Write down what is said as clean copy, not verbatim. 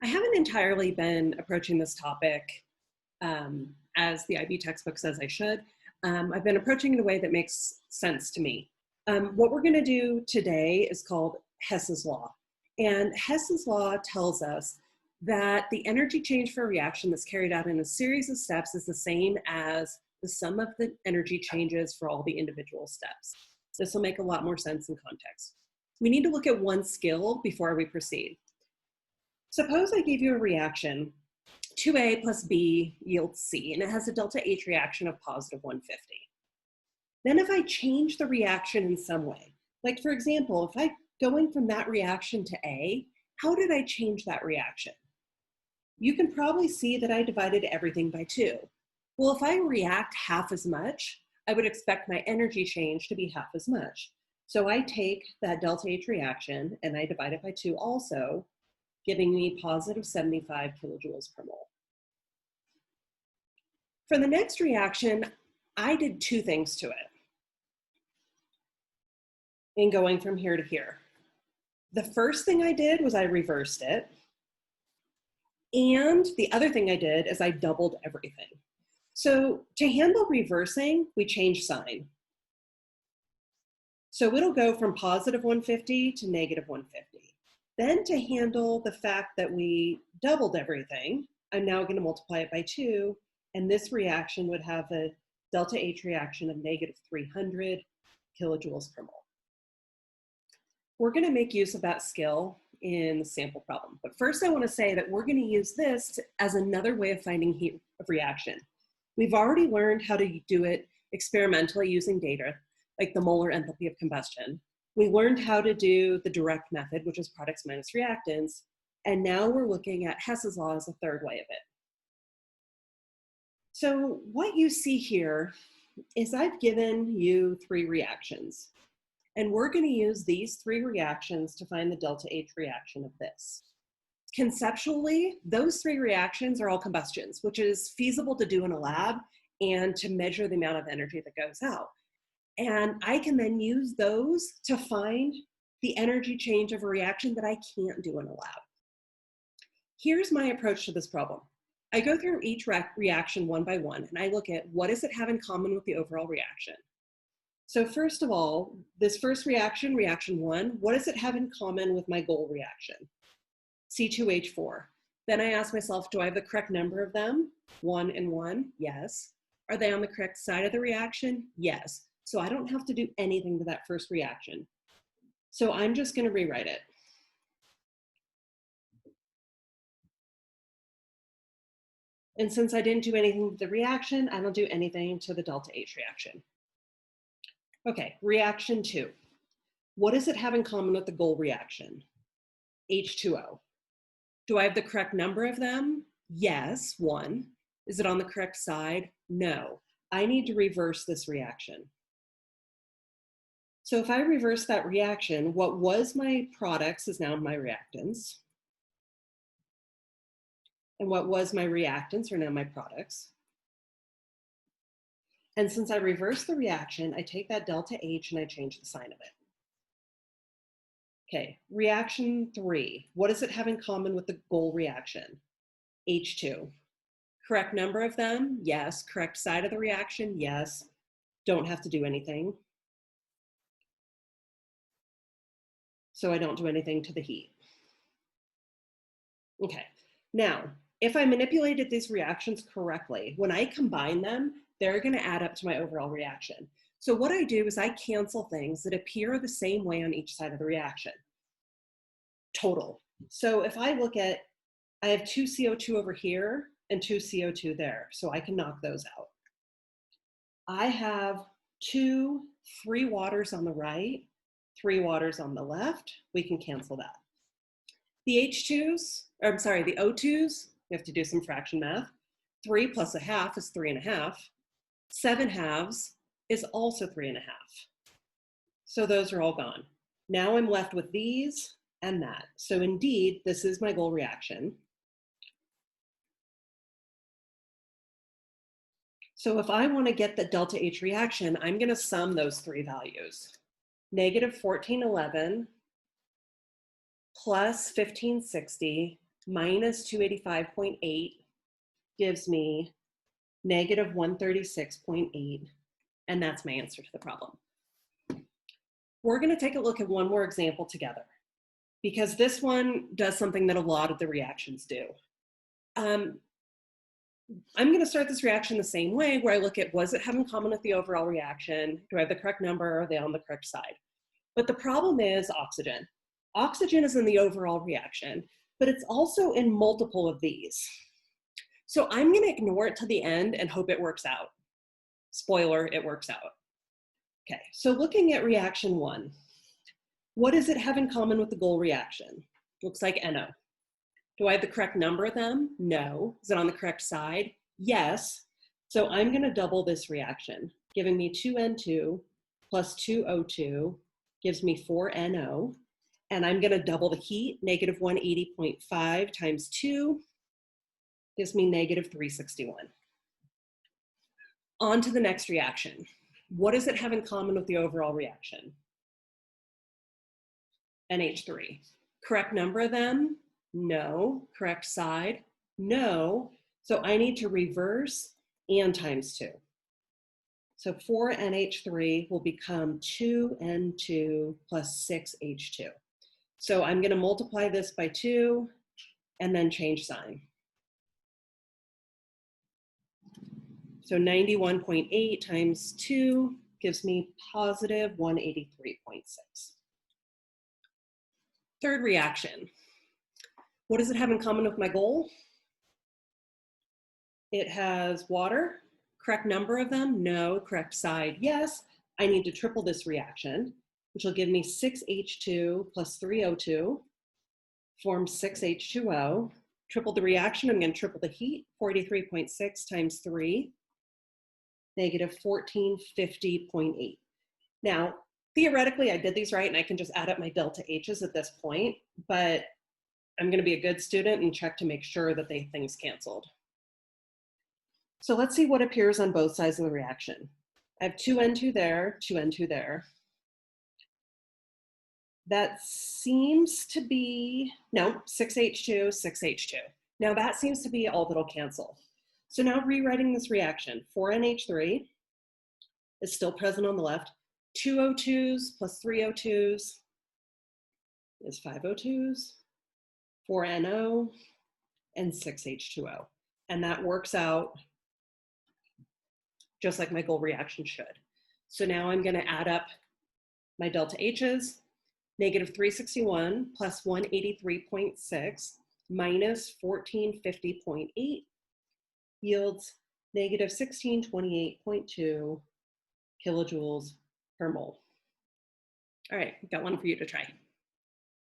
I haven't entirely been approaching this topic as the IB textbook says I should. I've been approaching it in a way that makes sense to me. What we're going to do today is called Hess's Law. And Hess's Law tells us that the energy change for a reaction that's carried out in a series of steps is the same as the sum of the energy changes for all the individual steps. This will make a lot more sense in context. We need to look at one skill before we proceed. Suppose I gave you a reaction, 2A plus B yields C, and it has a delta H reaction of positive 150. Then if I change the reaction in some way, like for example, if I going from that reaction to A, how did I change that reaction? You can probably see that I divided everything by 2. Well, if I react half as much, I would expect my energy change to be half as much. So I take that delta H reaction and I divide it by 2 also, giving me positive 75 kilojoules per mole. For the next reaction, I did 2 things to it in going from here to here. The first thing I did was I reversed it. And the other thing I did is I doubled everything. So to handle reversing, we change sign. So it'll go from positive 150 to negative 150. Then to handle the fact that we doubled everything, I'm now going to multiply it by 2, and this reaction would have a delta H reaction of negative 300 kilojoules per mole. We're going to make use of that skill in the sample problem. But first I want to say that we're going to use this as another way of finding heat of reaction. We've already learned how to do it experimentally using data, like the molar enthalpy of combustion. We learned how to do the direct method, which is products minus reactants, and now we're looking at Hess's law as a third way of it. So what you see here is I've given you 3 reactions, and we're going to use these 3 reactions to find the delta H reaction of this. Conceptually, those 3 reactions are all combustions, which is feasible to do in a lab and to measure the amount of energy that goes out. And I can then use those to find the energy change of a reaction that I can't do in a lab. Here's my approach to this problem. I go through each reaction one by one, and I look at what does it have in common with the overall reaction. So first of all, this first reaction, reaction 1, what does it have in common with my goal reaction? C2H4. Then I ask myself, do I have the correct number of them? 1 and 1, yes. Are they on the correct side of the reaction? Yes. So I don't have to do anything to that first reaction. So I'm just going to rewrite it. And since I didn't do anything to the reaction, I don't do anything to the delta H reaction. Okay, reaction 2. What does it have in common with the goal reaction? H2O. Do I have the correct number of them? Yes, 1. Is it on the correct side? No. I need to reverse this reaction. So if I reverse that reaction, what was my products is now my reactants. And what was my reactants are now my products. And since I reverse the reaction, I take that delta H and I change the sign of it. Okay, reaction 3. What does it have in common with the goal reaction? H2. Correct number of them? Yes. Correct side of the reaction? Yes. Don't have to do anything. So I don't do anything to the heat. Okay, now, if I manipulated these reactions correctly, when I combine them, they're going to add up to my overall reaction. So what I do is I cancel things that appear the same way on each side of the reaction. Total. So if I look at, I have 2 CO2 over here and 2 CO2 there, so I can knock those out. I have 3 waters on the right, 3 waters on the left. We can cancel that. The H2s, or I'm sorry, the O2s, we have to do some fraction math. 3 plus a half is 3.5. 7 halves is also 3.5. So those are all gone. Now I'm left with these and that. So indeed, this is my goal reaction. So if I want to get the delta H reaction, I'm going to sum those 3 values. Negative 1411 plus 1560 minus 285.8 gives me negative 136.8, and that's my answer to the problem. We're going to take a look at one more example together, because this one does something that a lot of the reactions do. I'm going to start this reaction the same way, where I look at, was it have in common with the overall reaction? Do I have the correct number? Are they on the correct side? But the problem is oxygen. Oxygen is in the overall reaction, but it's also in multiple of these. So I'm going to ignore it to the end and hope it works out. Spoiler, it works out. Okay, so looking at reaction 1, what does it have in common with the goal reaction? Looks like NO. Do I have the correct number of them? No. Is it on the correct side? Yes. So I'm going to double this reaction, giving me 2N2 plus 2O2 gives me 4NO. And I'm going to double the heat, negative 180.5 times 2 gives me negative 361. On to the next reaction. What does it have in common with the overall reaction? NH3. Correct number of them? No. Correct side? No. So I need to reverse and times 2. So 4NH3 will become 2N2 plus 6H2. So I'm going to multiply this by 2 and then change sign. So 91.8 times 2 gives me positive 183.6. Third reaction. What does it have in common with my goal? It has water. Correct number of them? No. Correct side? Yes. I need to triple this reaction, which will give me 6H2 plus 3O2, forms 6H2O. Triple the reaction, I'm going to triple the heat, 43.6 times 3, negative 1450.8. Now, theoretically, I did these right, and I can just add up my delta H's at this point, but I'm going to be a good student and check to make sure that things canceled. So let's see what appears on both sides of the reaction. I have 2N2 there, 2N2 there. That seems to be, no, 6H2, 6H2. Now that seems to be all that'll cancel. So now rewriting this reaction, 4NH3 is still present on the left. 2 O2s plus 3 O2s is 5 O2s, 4NO, and 6H2O. And that works out just like my goal reaction should. So now I'm going to add up my delta H's. Negative 361 plus 183.6 minus 1450.8 yields negative 1628.2 kilojoules per mole. All right, got one for you to try.